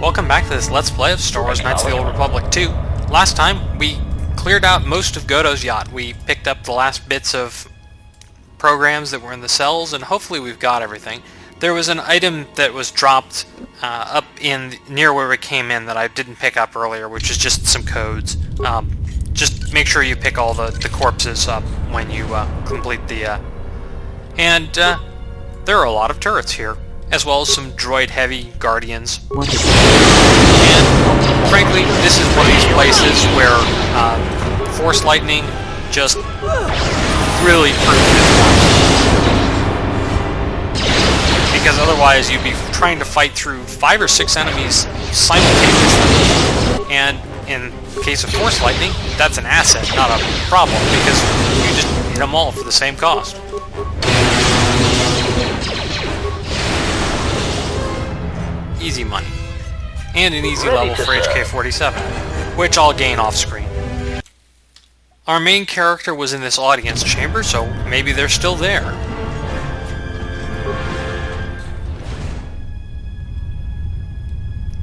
Welcome back to this Let's Play of Star Wars Knights of the Old Republic 2. Last time, we cleared out most of Goto's yacht. We picked up the last bits of programs that were in the cells, and hopefully we've got everything. There was an item that was dropped up in near where we came in that I didn't pick up earlier, which is just some codes. Just make sure you pick all the corpses up when you complete the... And there are a lot of turrets here, as well as some droid-heavy guardians. And, frankly, this is one of these places where Force Lightning just really proved its worth. Because otherwise you'd be trying to fight through 5 or 6 enemies simultaneously. And in case of Force Lightning, that's an asset, not a problem, because you just hit them all for the same cost. Easy money. And an easy level for HK-47, which I'll gain off-screen. Our main character was in this audience chamber, so maybe they're still there.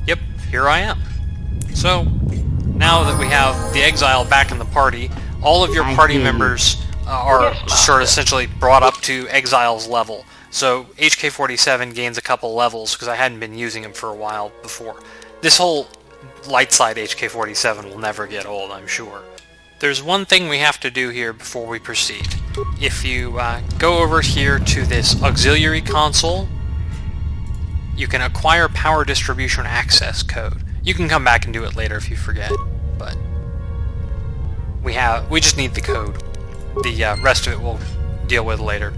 Yep, here I am. So, now that we have the exile back in the party, all of your party members are sort of essentially brought up to exile's level. So HK-47 gains a couple levels because I hadn't been using him for a while before. This whole light side HK-47 will never get old, I'm sure. There's one thing we have to do here before we proceed. If you go over here to this auxiliary console, you can acquire power distribution access code. You can come back and do it later if you forget, but we just need the code. The rest of it we'll deal with later.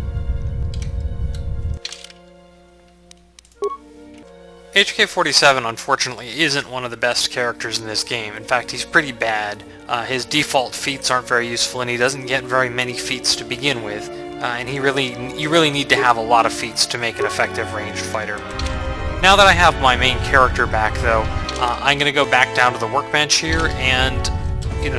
HK-47, unfortunately, isn't one of the best characters in this game. In fact, he's pretty bad. His default feats aren't very useful, and he doesn't get very many feats to begin with. And you really need to have a lot of feats to make an effective ranged fighter. Now that I have my main character back, though, I'm going to go back down to the workbench here, and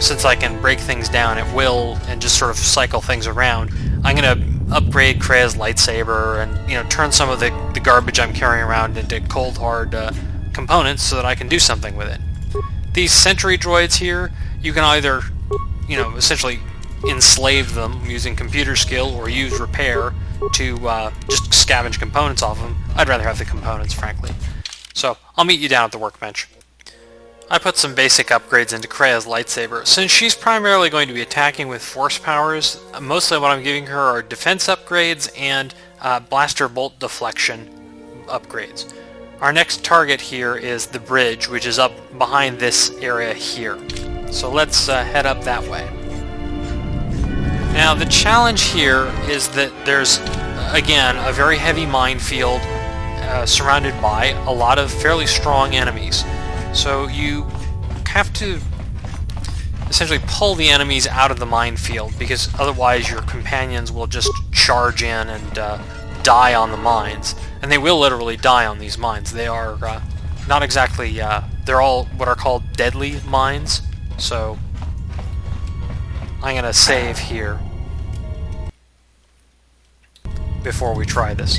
since I can break things down at will and just sort of cycle things around, I'm going to upgrade Krea's lightsaber and turn some of the garbage I'm carrying around into cold hard components so that I can do something with it. These sentry droids here, you can either essentially enslave them using computer skill or use repair to just scavenge components off them. I'd rather have the components, frankly. So I'll meet you down at the workbench. I put some basic upgrades into Krea's lightsaber. Since she's primarily going to be attacking with force powers, mostly what I'm giving her are defense upgrades and blaster bolt deflection upgrades. Our next target here is the bridge, which is up behind this area here. So let's head up that way. Now the challenge here is that there's, again, a very heavy minefield surrounded by a lot of fairly strong enemies. So you have to essentially pull the enemies out of the minefield, because otherwise your companions will just charge in and die on the mines. And they will literally die on these mines. They are not exactly... they're all what are called deadly mines. So I'm going to save here before we try this.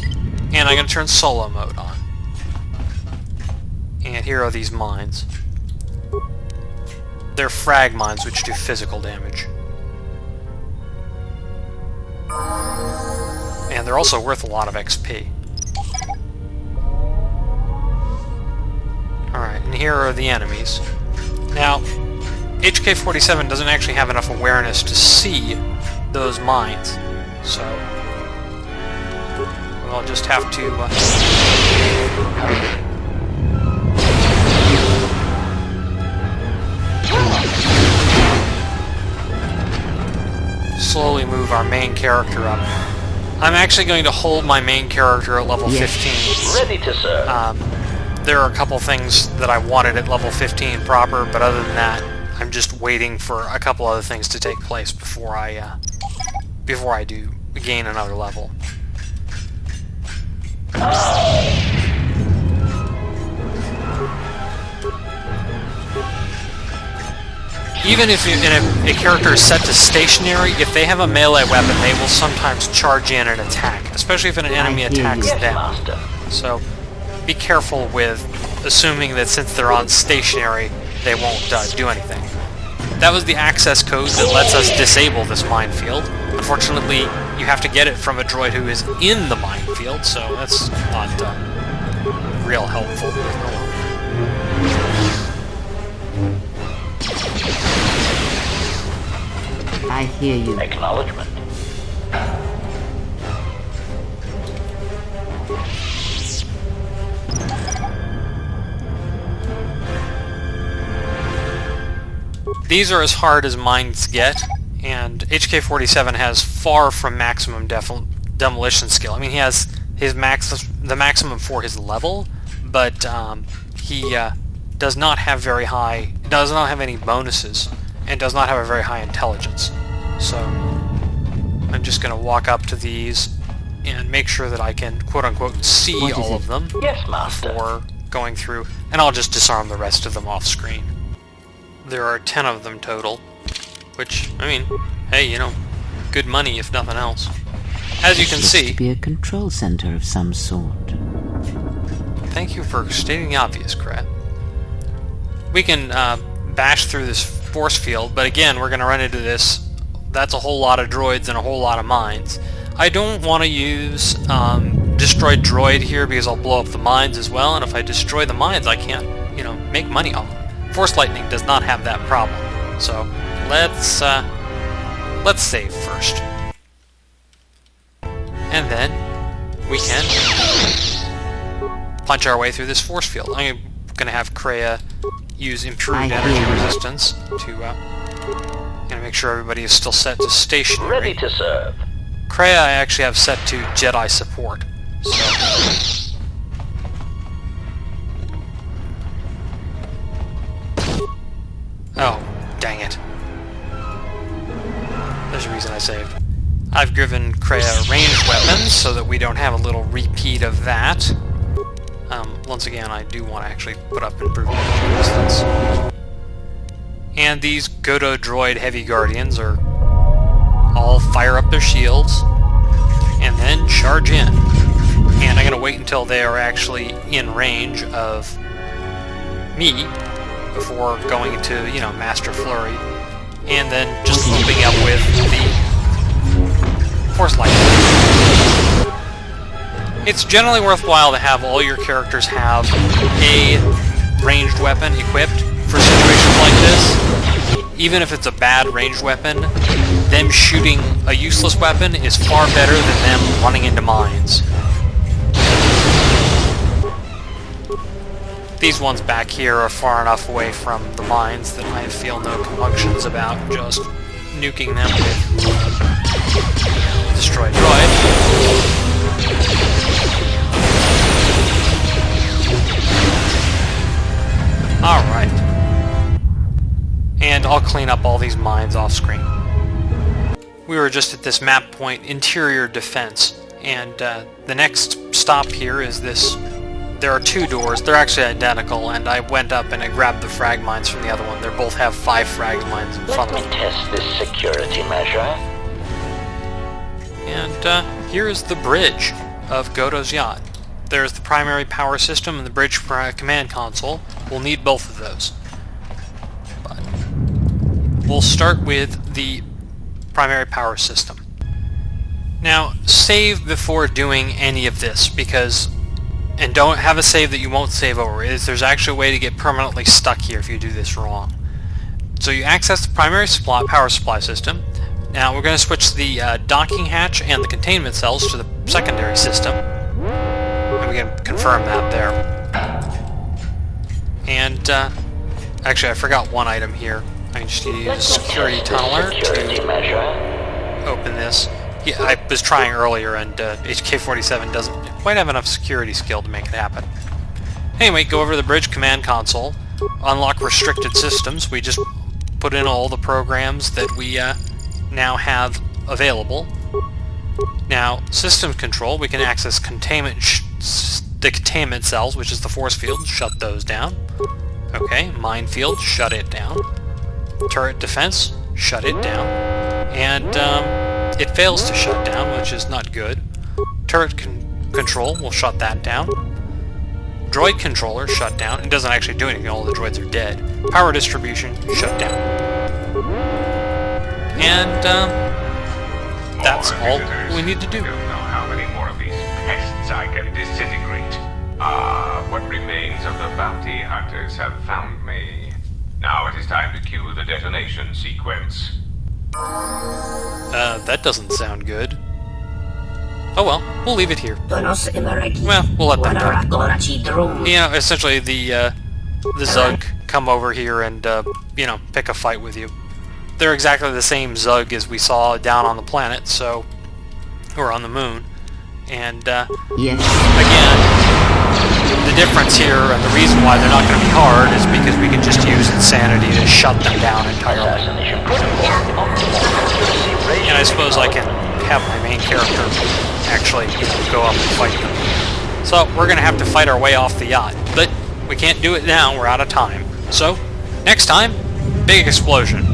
And I'm going to turn solo mode on. And here are these mines. They're frag mines, which do physical damage. And they're also worth a lot of XP. Alright, and here are the enemies. Now, HK-47 doesn't actually have enough awareness to see those mines, so we'll just have to... slowly move our main character up. I'm actually going to hold my main character at level 15. Ready to serve. There are a couple things that I wanted at level 15 proper, but other than that, I'm just waiting for a couple other things to take place before I do gain another level. Even if a character is set to stationary, if they have a melee weapon, they will sometimes charge in and attack, especially if an enemy attacks them. So be careful with assuming that since they're on stationary, they won't do anything. That was the access code that lets us disable this minefield. Unfortunately, you have to get it from a droid who is in the minefield, so that's not real helpful. I hear you. Acknowledgement. These are as hard as mines get, and HK-47 has far from maximum demolition skill. I mean, he has the maximum for his level, but he does not have any bonuses, and does not have a very high intelligence. So I'm just going to walk up to these and make sure that I can, quote-unquote, see all of them before going through, and I'll just disarm the rest of them off screen. There are 10 of them total, which, I mean, hey, you know, good money if nothing else. As you can see... Must be a control center of some sort. Thank you for stating the obvious, Krat. We can bash through this force field, but again, we're going to run into this. That's a whole lot of droids and a whole lot of mines. I don't want to use destroy droid here because I'll blow up the mines as well, and if I destroy the mines, I can't, you know, make money off them. Force Lightning does not have that problem, so let's save first, and then we can punch our way through this force field. I'm going to have Kreia use improved energy resistance to make sure everybody is still set to stationary. Ready to serve. Kreia I actually have set to Jedi support. So. Oh, dang it. There's a reason I saved. I've given Kreia ranged weapons so that we don't have a little repeat of that. Once again, I do want to actually put up improved energy resistance. And these KOTOR droid heavy guardians are all fire up their shields and then charge in. And I'm going to wait until they are actually in range of me before going into, you know, Master Flurry, and then just looping up with the Force Lightning. It's generally worthwhile to have all your characters have a ranged weapon equipped for situations like this. Even if it's a bad ranged weapon, them shooting a useless weapon is far better than them running into mines. These ones back here are far enough away from the mines that I feel no compunctions about just nuking them with Destroy Droid. Alright. And I'll clean up all these mines off screen. We were just at this map point, Interior Defense, and the next stop here is this. There are two doors. They're actually identical, and I went up and I grabbed the frag mines from the other one. They both have 5 frag mines in front of them. Let me test this security measure. And here is the bridge of Goto's yacht. There's the primary power system and the bridge command console. We'll need both of those. But we'll start with the primary power system. Now, save before doing any of this, because... And don't have a save that you won't save over. There's actually a way to get permanently stuck here if you do this wrong. So you access the primary power supply system. Now we're going to switch the docking hatch and the containment cells to the secondary system. And we can confirm that there. And actually I forgot one item here. I just need to use a security tunneler to open this. Yeah, I was trying earlier, and HK-47 doesn't quite have enough security skill to make it happen. Anyway, go over to the bridge command console, unlock restricted systems. We just put in all the programs that we now have available. Now, systems control, we can access the containment cells, which is the force field, shut those down. Okay, minefield, shut it down. Turret defense, shut it down. And, it fails to shut down, which is not good. Turret control will shut that down. droid controller, shut down. It doesn't actually do anything, all the droids are dead. Power distribution, shut down. And, that's all we need to do. I don't know how many more of these pests I can disintegrate. What remains of the bounty hunters have found me. Now it is time to cue the detonation sequence. That doesn't sound good. Oh well, we'll leave it here. Well, we'll let them talk. You know, essentially the Zug come over here and, you know, pick a fight with you. They're exactly the same Zug as we saw down on the planet, so... or on the moon. And, Yes. again, the difference here, and the reason why they're not going to be hard, is because we can just use Insanity to shut them down entirely. Assassination protocol. Optimal accuracy ratio. And I suppose I can have my main character actually, you know, go up and fight them. So, we're going to have to fight our way off the yacht. But we can't do it now, we're out of time. So, next time, big explosion.